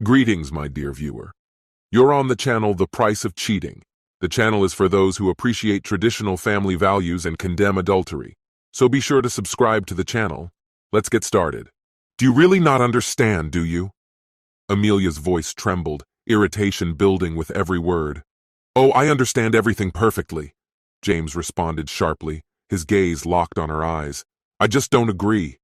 Greetings, my dear viewer. You're on the channel The Price of Cheating. The channel is for those who appreciate traditional family values and condemn adultery. So be sure to subscribe to the channel. Let's get started. Do you really not understand, do you? Amelia's voice trembled, irritation building with every word. Oh, I understand everything perfectly, James responded sharply, his gaze locked on her eyes. I just don't agree.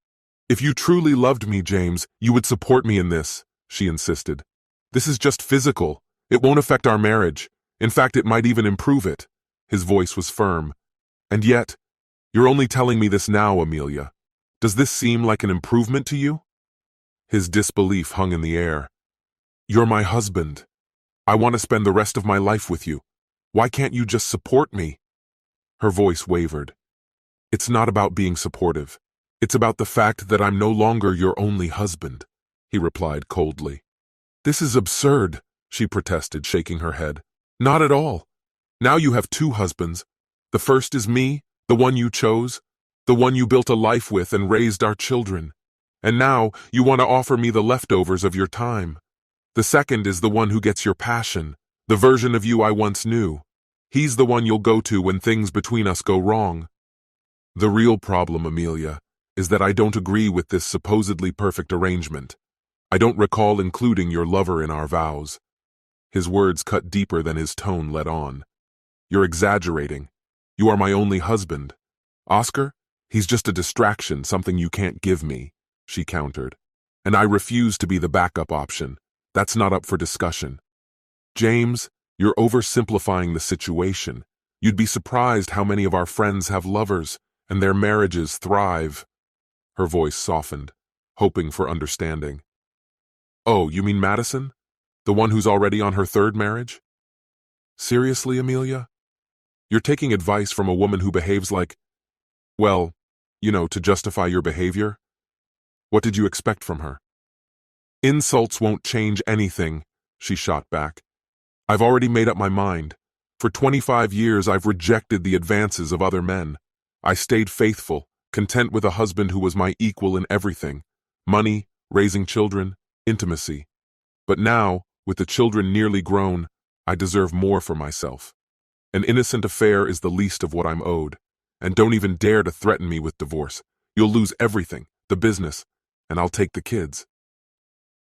If you truly loved me, James, you would support me in this, she insisted. This is just physical. It won't affect our marriage. In fact, it might even improve it. His voice was firm. And yet, you're only telling me this now, Amelia. Does this seem like an improvement to you? His disbelief hung in the air. You're my husband. I want to spend the rest of my life with you. Why can't you just support me? Her voice wavered. It's not about being supportive. It's about the fact that I'm no longer your only husband, he replied coldly. This is absurd, she protested, shaking her head. Not at all. Now you have two husbands. The first is me, the one you chose, the one you built a life with and raised our children. And now you want to offer me the leftovers of your time. The second is the one who gets your passion, the version of you I once knew. He's the one you'll go to when things between us go wrong. The real problem, Amelia, is that I don't agree with this supposedly perfect arrangement. I don't recall including your lover in our vows. His words cut deeper than his tone let on. You're exaggerating. You are my only husband. Oscar, he's just a distraction, something you can't give me, she countered. And I refuse to be the backup option. That's not up for discussion. James, you're oversimplifying the situation. You'd be surprised how many of our friends have lovers, and their marriages thrive. Her voice softened, hoping for understanding. Oh, you mean Madison? The one who's already on her third marriage? Seriously, Amelia? You're taking advice from a woman who behaves like, well, to justify your behavior? What did you expect from her? Insults won't change anything, she shot back. I've already made up my mind. For 25 years, I've rejected the advances of other men. I stayed faithful, content with a husband who was my equal in everything. Money, raising children, intimacy. But now, with the children nearly grown, I deserve more for myself. An innocent affair is the least of what I'm owed. And don't even dare to threaten me with divorce. You'll lose everything, the business, and I'll take the kids.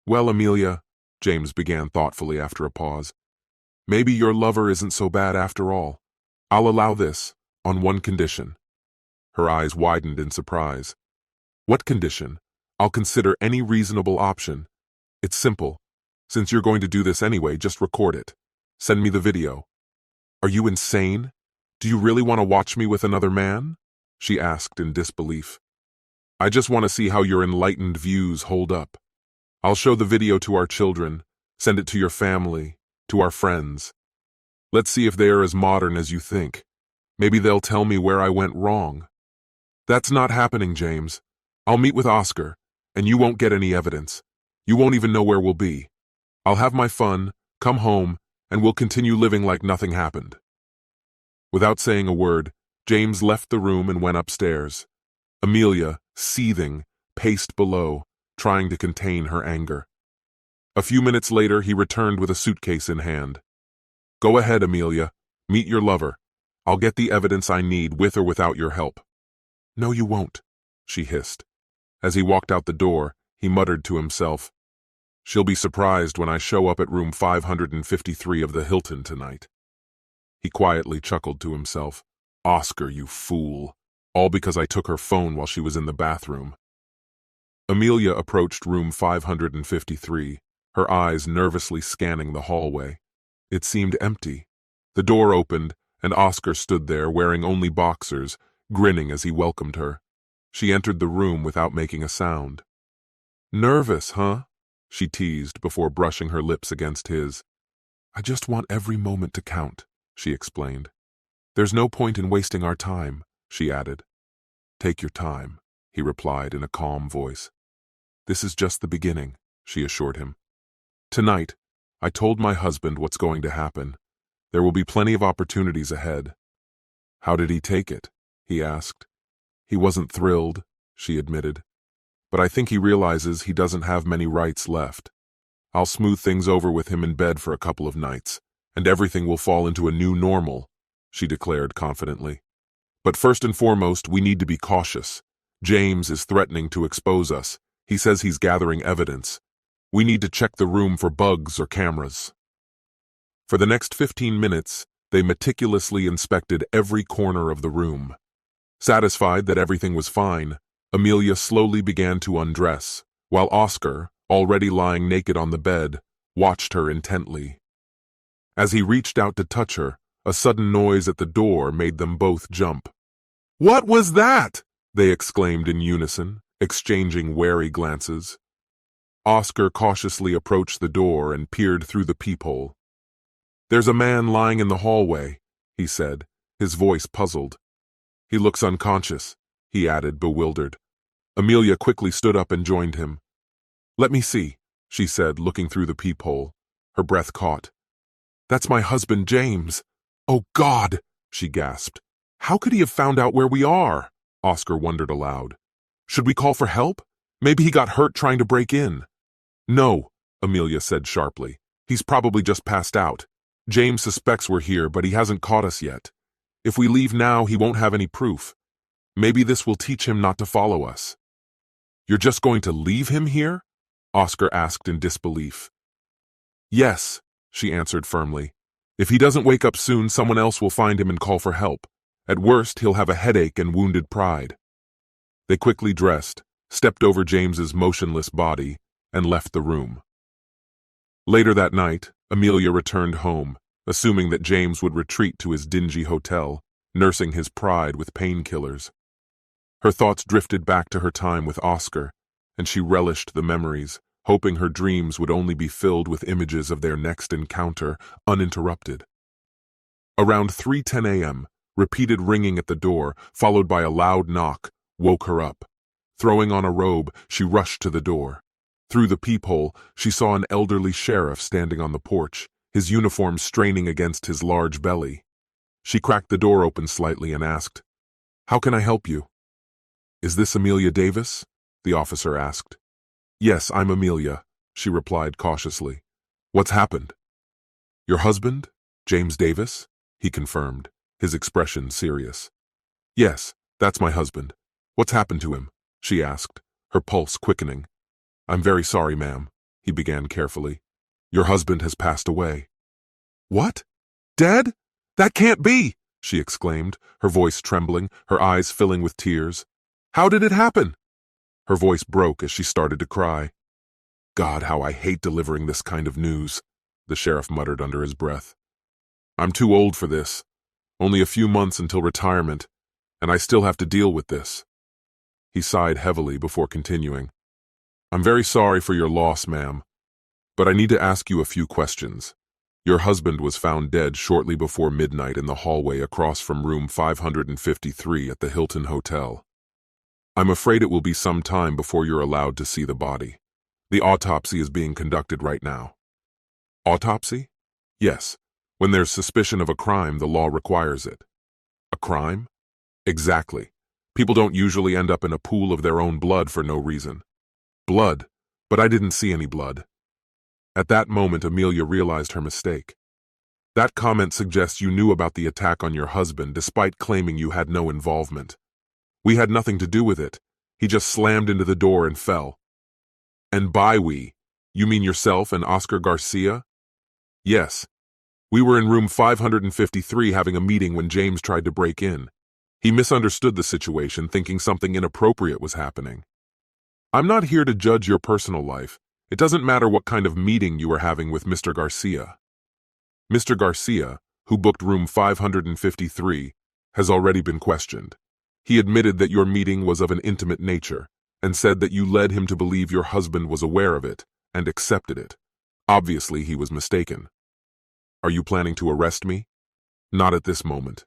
Well, Amelia, James began thoughtfully after a pause, maybe your lover isn't so bad after all. I'll allow this, on one condition. Her eyes widened in surprise. What condition? I'll consider any reasonable option. It's simple. Since you're going to do this anyway, just record it. Send me the video. Are you insane? Do you really want to watch me with another man? She asked in disbelief. I just want to see how your enlightened views hold up. I'll show the video to our children, send it to your family, to our friends. Let's see if they are as modern as you think. Maybe they'll tell me where I went wrong. That's not happening, James. I'll meet with Oscar, and you won't get any evidence. You won't even know where we'll be. I'll have my fun, come home, and we'll continue living like nothing happened. Without saying a word, James left the room and went upstairs. Amelia, seething, paced below, trying to contain her anger. A few minutes later, he returned with a suitcase in hand. Go ahead, Amelia. Meet your lover. I'll get the evidence I need with or without your help. No, you won't, she hissed. As he walked out the door, he muttered to himself, She'll be surprised when I show up at room 553 of the Hilton tonight. He quietly chuckled to himself. Oscar, you fool. All because I took her phone while she was in the bathroom. Amelia approached room 553, her eyes nervously scanning the hallway. It seemed empty. The door opened, and Oscar stood there wearing only boxers, grinning as he welcomed her. She entered the room without making a sound. Nervous, huh? She teased before brushing her lips against his. I just want every moment to count, she explained. There's no point in wasting our time, she added. Take your time, he replied in a calm voice. This is just the beginning, she assured him. Tonight, I told my husband what's going to happen. There will be plenty of opportunities ahead. How did he take it? He asked. He wasn't thrilled, she admitted. But I think he realizes he doesn't have many rights left. I'll smooth things over with him in bed for a couple of nights, and everything will fall into a new normal," she declared confidently. "But first and foremost, we need to be cautious. James is threatening to expose us. He says he's gathering evidence. We need to check the room for bugs or cameras." For the next 15 minutes, they meticulously inspected every corner of the room. Satisfied that everything was fine, Amelia slowly began to undress, while Oscar, already lying naked on the bed, watched her intently. As he reached out to touch her, a sudden noise at the door made them both jump. "What was that?" they exclaimed in unison, exchanging wary glances. Oscar cautiously approached the door and peered through the peephole. "There's a man lying in the hallway," he said, his voice puzzled. "He looks unconscious," he added, bewildered. Amelia quickly stood up and joined him. "Let me see," she said, looking through the peephole. Her breath caught. "That's my husband, James." "Oh, God!" she gasped. "How could he have found out where we are?" Oscar wondered aloud. "Should we call for help? Maybe he got hurt trying to break in." "No," Amelia said sharply. "He's probably just passed out. James suspects we're here, but he hasn't caught us yet. If we leave now, he won't have any proof. Maybe this will teach him not to follow us." "You're just going to leave him here?" Oscar asked in disbelief. "Yes," she answered firmly. "If he doesn't wake up soon, someone else will find him and call for help. At worst, he'll have a headache and wounded pride." They quickly dressed, stepped over James's motionless body, and left the room. Later that night, Amelia returned home, assuming that James would retreat to his dingy hotel, nursing his pride with painkillers. Her thoughts drifted back to her time with Oscar, and she relished the memories, hoping her dreams would only be filled with images of their next encounter, uninterrupted. Around 3:10 a.m., repeated ringing at the door, followed by a loud knock, woke her up. Throwing on a robe, she rushed to the door. Through the peephole, she saw an elderly sheriff standing on the porch, his uniform straining against his large belly. She cracked the door open slightly and asked, "How can I help you?" "Is this Amelia Davis?" the officer asked. "Yes, I'm Amelia," she replied cautiously. "What's happened?" "Your husband, James Davis?" he confirmed, his expression serious. "Yes, that's my husband. What's happened to him?" she asked, her pulse quickening. "I'm very sorry, ma'am," he began carefully. "Your husband has passed away." "What? Dead? That can't be!" she exclaimed, her voice trembling, her eyes filling with tears. "How did it happen?" Her voice broke as she started to cry. "God, how I hate delivering this kind of news," the sheriff muttered under his breath. "I'm too old for this. Only a few months until retirement, and I still have to deal with this." He sighed heavily before continuing. "I'm very sorry for your loss, ma'am, but I need to ask you a few questions. Your husband was found dead shortly before midnight in the hallway across from room 553 at the Hilton Hotel. I'm afraid it will be some time before you're allowed to see the body. The autopsy is being conducted right now." "Autopsy?" "Yes. When there's suspicion of a crime, the law requires it." "A crime?" "Exactly. People don't usually end up in a pool of their own blood for no reason." "Blood? But I didn't see any blood." At that moment, Amelia realized her mistake. "That comment suggests you knew about the attack on your husband despite claiming you had no involvement. We had nothing to do with it. He just slammed into the door and fell." "And by we, you mean yourself and Oscar Garcia?" "Yes. We were in room 553 having a meeting when James tried to break in. He misunderstood the situation, thinking something inappropriate was happening. I'm not here to judge your personal life. It doesn't matter what kind of meeting you were having with Mr. Garcia. Mr. Garcia, who booked room 553, has already been questioned. He admitted that your meeting was of an intimate nature and said that you led him to believe your husband was aware of it and accepted it. Obviously, he was mistaken. Are you planning to arrest me? Not at this moment.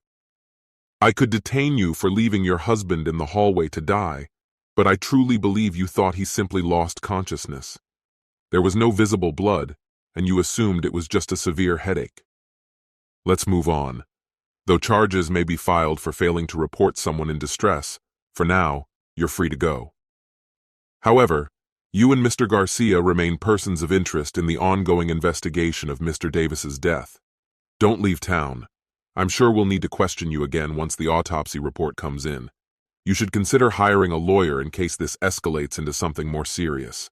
I could detain you for leaving your husband in the hallway to die, but I truly believe you thought he simply lost consciousness. There was no visible blood, and you assumed it was just a severe headache. Let's move on. Though charges may be filed for failing to report someone in distress, for now, you're free to go. However, You and Mr. Garcia remain persons of interest in the ongoing investigation of Mr. Davis's death. Don't leave town. I'm sure we'll need to question you again once the autopsy report comes in. You should consider hiring a lawyer in case this escalates into something more serious."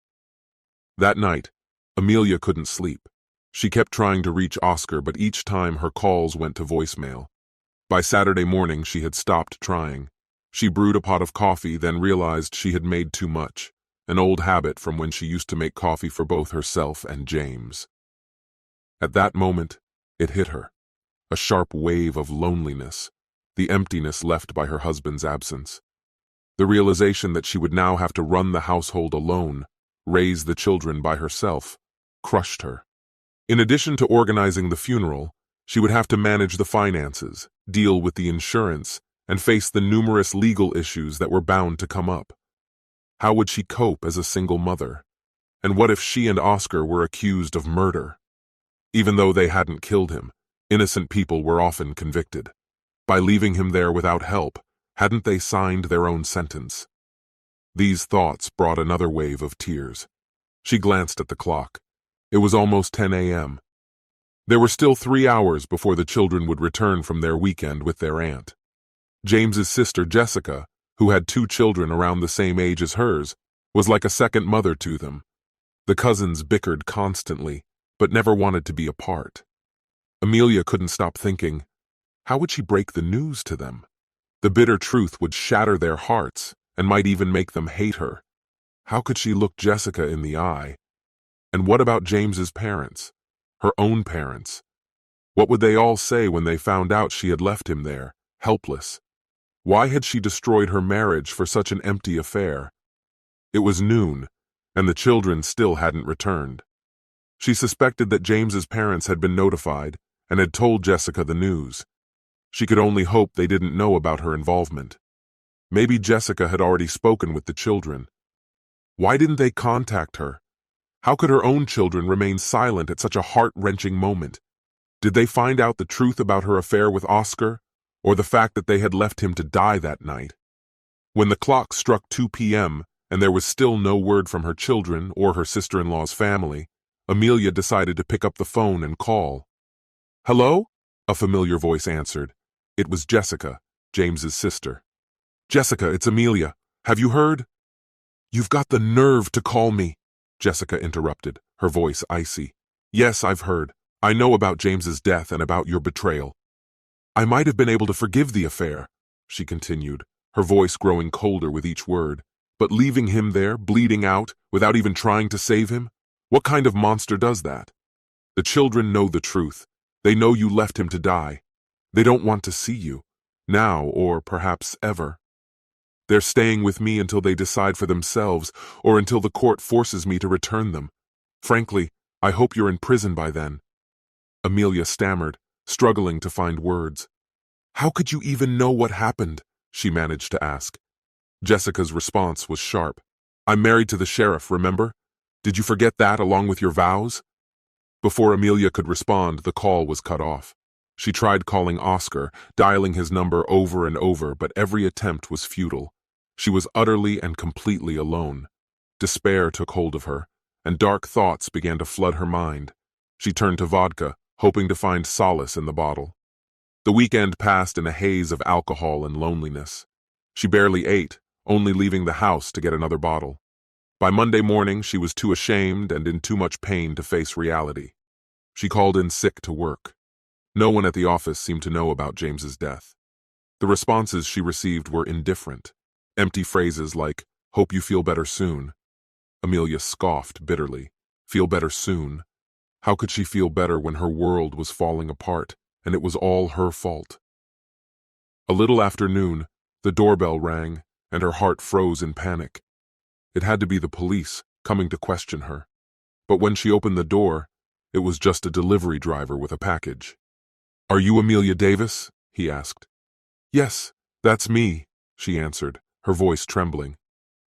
That night, Amelia couldn't sleep. She kept trying to reach Oscar, but each time her calls went to voicemail. By Saturday morning, she had stopped trying. She brewed a pot of coffee, then realized she had made too much, an old habit from when she used to make coffee for both herself and James. At that moment, it hit her. A sharp wave of loneliness, the emptiness left by her husband's absence. The realization that she would now have to run the household alone, raise the children by herself, crushed her. In addition to organizing the funeral, she would have to manage the finances, deal with the insurance, and face the numerous legal issues that were bound to come up. How would she cope as a single mother? And what if she and Oscar were accused of murder? Even though they hadn't killed him, innocent people were often convicted. By leaving him there without help, hadn't they signed their own sentence? These thoughts brought another wave of tears. She glanced at the clock. It was almost 10 a.m. There were still 3 hours before the children would return from their weekend with their aunt. James's sister, Jessica, who had 2 children around the same age as hers, was like a second mother to them. The cousins bickered constantly, but never wanted to be apart. Amelia couldn't stop thinking, how would she break the news to them? The bitter truth would shatter their hearts and might even make them hate her. How could she look Jessica in the eye? And what about James's parents? Her own parents? What would they all say when they found out she had left him there, helpless? Why had she destroyed her marriage for such an empty affair? It was noon, and the children still hadn't returned. She suspected that James's parents had been notified and had told Jessica the news. She could only hope they didn't know about her involvement. Maybe Jessica had already spoken with the children. Why didn't they contact her? How could her own children remain silent at such a heart-wrenching moment? Did they find out the truth about her affair with Oscar, or the fact that they had left him to die that night? When the clock struck 2 p.m. and there was still no word from her children or her sister-in-law's family, Amelia decided to pick up the phone and call. "Hello?" a familiar voice answered. It was Jessica, James's sister. "Jessica, it's Amelia. Have you heard?" "You've got the nerve to call me," Jessica interrupted, her voice icy. "Yes, I've heard. I know about James's death and about your betrayal. I might have been able to forgive the affair," she continued, her voice growing colder with each word. "But leaving him there, bleeding out, without even trying to save him? What kind of monster does that? The children know the truth. They know you left him to die. They don't want to see you, now or perhaps ever. They're staying with me until they decide for themselves or until the court forces me to return them. Frankly, I hope you're in prison by then." Amelia stammered, struggling to find words. "How could you even know what happened?" she managed to ask. Jessica's response was sharp. "I'm married to the sheriff, remember? Did you forget that along with your vows?" Before Amelia could respond, the call was cut off. She tried calling Oscar, dialing his number over and over, but every attempt was futile. She was utterly and completely alone. Despair took hold of her, and dark thoughts began to flood her mind. She turned to vodka, hoping to find solace in the bottle. The weekend passed in a haze of alcohol and loneliness. She barely ate, only leaving the house to get another bottle. By Monday morning, she was too ashamed and in too much pain to face reality. She called in sick to work. No one at the office seemed to know about James's death. The responses she received were indifferent. Empty phrases like, "Hope you feel better soon." Amelia scoffed bitterly. Feel better soon? How could she feel better when her world was falling apart, and it was all her fault? A little after noon, the doorbell rang, and her heart froze in panic. It had to be the police, coming to question her. But when she opened the door, it was just a delivery driver with a package. "Are you Amelia Davis?" he asked. "Yes, that's me," she answered, her voice trembling.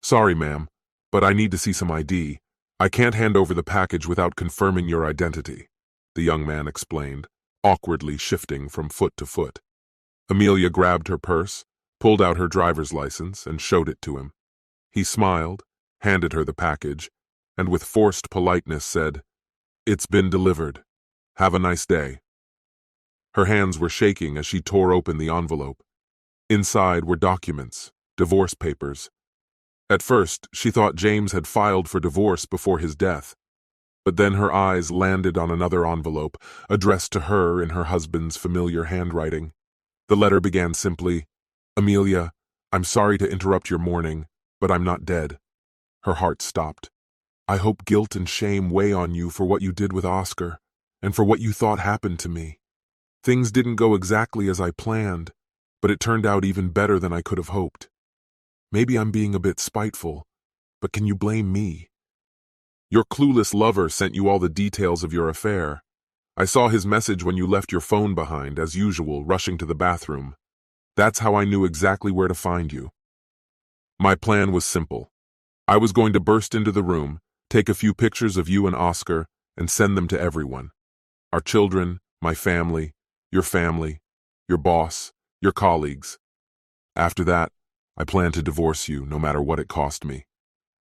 "Sorry, ma'am, but I need to see some ID. I can't hand over the package without confirming your identity," the young man explained, awkwardly shifting from foot to foot. Amelia grabbed her purse, pulled out her driver's license, and showed it to him. He smiled, handed her the package, and with forced politeness said, "It's been delivered. Have a nice day." Her hands were shaking as she tore open the envelope. Inside were documents, divorce papers. At first, she thought James had filed for divorce before his death. But then her eyes landed on another envelope, addressed to her in her husband's familiar handwriting. The letter began simply, "Amelia, I'm sorry to interrupt your mourning, but I'm not dead." Her heart stopped. "I hope guilt and shame weigh on you for what you did with Oscar, and for what you thought happened to me. Things didn't go exactly as I planned, but it turned out even better than I could have hoped. Maybe I'm being a bit spiteful, but can you blame me? Your clueless lover sent you all the details of your affair. I saw his message when you left your phone behind, as usual, rushing to the bathroom. That's how I knew exactly where to find you. My plan was simple. I was going to burst into the room, take a few pictures of you and Oscar, and send them to everyone. Our children, my family, your boss, your colleagues. After that, I planned to divorce you, no matter what it cost me.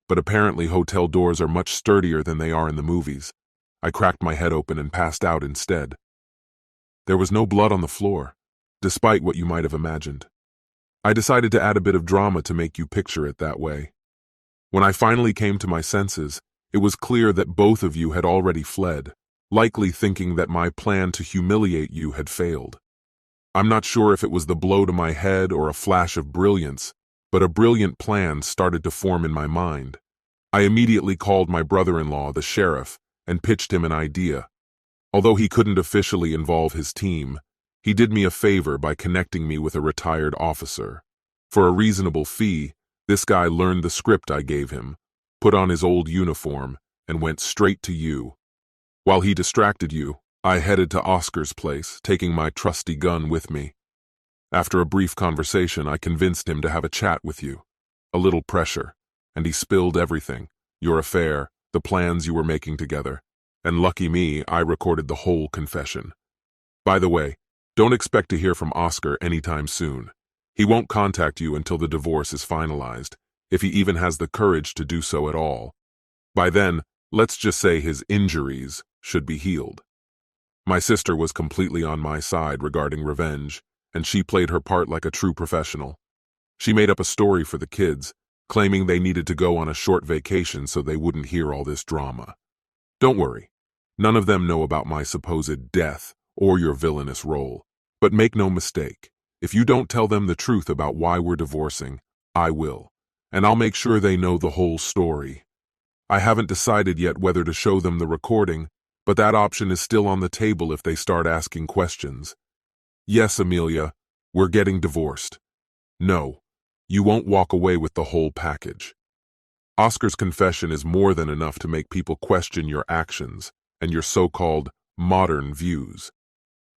But apparently hotel doors are much sturdier than they are in the movies. I cracked my head open and passed out instead. There was no blood on the floor, despite what you might have imagined. I decided to add a bit of drama to make you picture it that way. When I finally came to my senses, it was clear that both of you had already fled, likely thinking that my plan to humiliate you had failed. I'm not sure if it was the blow to my head or a flash of brilliance, but a brilliant plan started to form in my mind. I immediately called my brother-in-law, the sheriff, and pitched him an idea. Although he couldn't officially involve his team, he did me a favor by connecting me with a retired officer. For a reasonable fee, this guy learned the script I gave him, put on his old uniform, and went straight to you. While he distracted you, I headed to Oscar's place, taking my trusty gun with me. After a brief conversation, I convinced him to have a chat with you. A little pressure, and he spilled everything, your affair, the plans you were making together. And lucky me, I recorded the whole confession. By the way, don't expect to hear from Oscar anytime soon. He won't contact you until the divorce is finalized, if he even has the courage to do so at all. By then, let's just say his injuries should be healed. My sister was completely on my side regarding revenge, and she played her part like a true professional. She made up a story for the kids, claiming they needed to go on a short vacation so they wouldn't hear all this drama. Don't worry, none of them know about my supposed death or your villainous role. But make no mistake, if you don't tell them the truth about why we're divorcing, I will, and I'll make sure they know the whole story. I haven't decided yet whether to show them the recording, but that option is still on the table if they start asking questions. Yes, Amelia, we're getting divorced. No, you won't walk away with the whole package. Oscar's confession is more than enough to make people question your actions and your so-called modern views.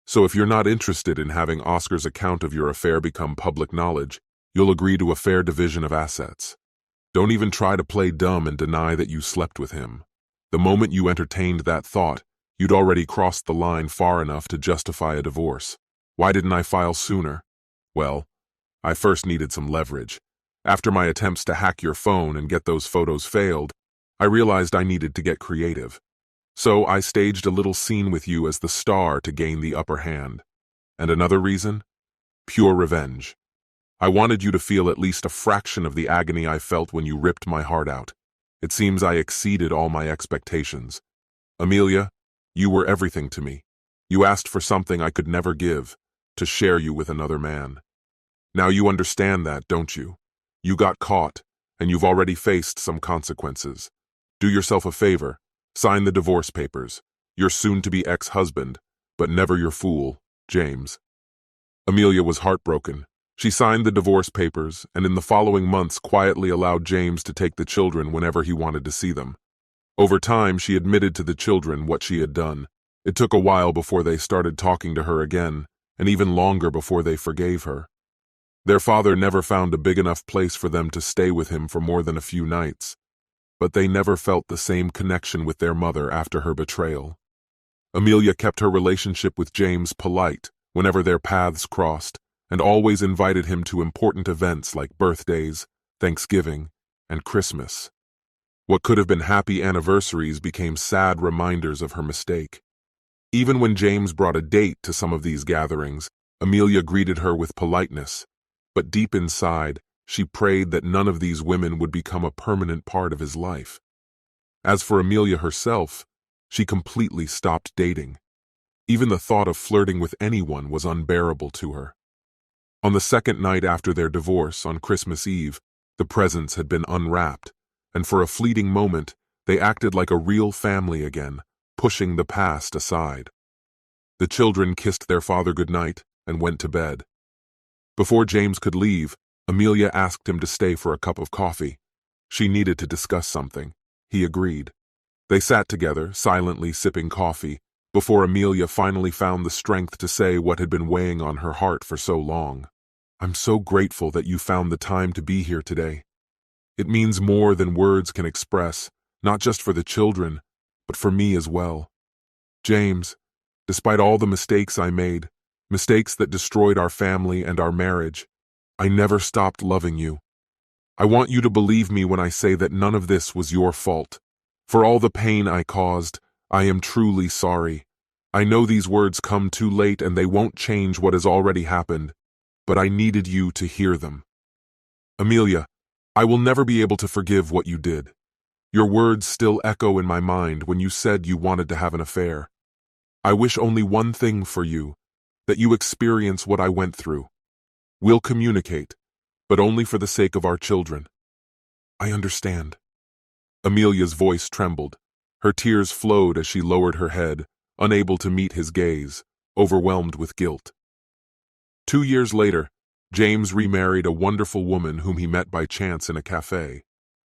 So if you're not interested in having Oscar's account of your affair become public knowledge, you'll agree to a fair division of assets. Don't even try to play dumb and deny that you slept with him. The moment you entertained that thought, you'd already crossed the line far enough to justify a divorce. Why didn't I file sooner? Well, I first needed some leverage. After my attempts to hack your phone and get those photos failed, I realized I needed to get creative. So I staged a little scene with you as the star to gain the upper hand. And another reason? Pure revenge. I wanted you to feel at least a fraction of the agony I felt when you ripped my heart out. It seems I exceeded all my expectations. Amelia, you were everything to me. You asked for something I could never give, to share you with another man. Now you understand that, don't you? You got caught, and you've already faced some consequences. Do yourself a favor. Sign the divorce papers. Your soon-to-be ex-husband, but never your fool, James. Amelia was heartbroken. She signed the divorce papers, and in the following months quietly allowed James to take the children whenever he wanted to see them. Over time, she admitted to the children what she had done. It took a while before they started talking to her again, and even longer before they forgave her. Their father never found a big enough place for them to stay with him for more than a few nights, but they never felt the same connection with their mother after her betrayal. Amelia kept her relationship with James polite whenever their paths crossed, and always invited him to important events like birthdays, Thanksgiving, and Christmas. What could have been happy anniversaries became sad reminders of her mistake. Even when James brought a date to some of these gatherings, Amelia greeted her with politeness, but deep inside, she prayed that none of these women would become a permanent part of his life. As for Amelia herself, she completely stopped dating. Even the thought of flirting with anyone was unbearable to her. On the second night after their divorce, on Christmas Eve, the presents had been unwrapped, and for a fleeting moment, they acted like a real family again, pushing the past aside. The children kissed their father goodnight and went to bed. Before James could leave, Amelia asked him to stay for a cup of coffee. She needed to discuss something. He agreed. They sat together, silently sipping coffee, before Amelia finally found the strength to say what had been weighing on her heart for so long. "I'm so grateful that you found the time to be here today. It means more than words can express, not just for the children, but for me as well. James, despite all the mistakes I made, mistakes that destroyed our family and our marriage, I never stopped loving you. I want you to believe me when I say that none of this was your fault. For all the pain I caused, I am truly sorry. I know these words come too late and they won't change what has already happened, but I needed you to hear them. Amelia, I will never be able to forgive what you did. Your words still echo in my mind when you said you wanted to have an affair. I wish only one thing for you, that you experience what I went through. We'll communicate, but only for the sake of our children." "I understand." Amelia's voice trembled. Her tears flowed as she lowered her head, unable to meet his gaze, overwhelmed with guilt. 2 years later, James remarried a wonderful woman whom he met by chance in a cafe.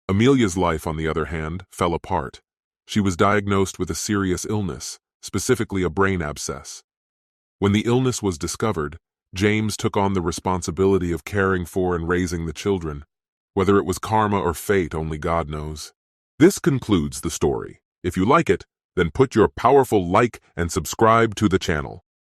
Amelia's life, on the other hand, fell apart. She was diagnosed with a serious illness, specifically a brain abscess. When the illness was discovered, James took on the responsibility of caring for and raising the children. Whether it was karma or fate, only God knows. This concludes the story. If you like it, then put your powerful like and subscribe to the channel.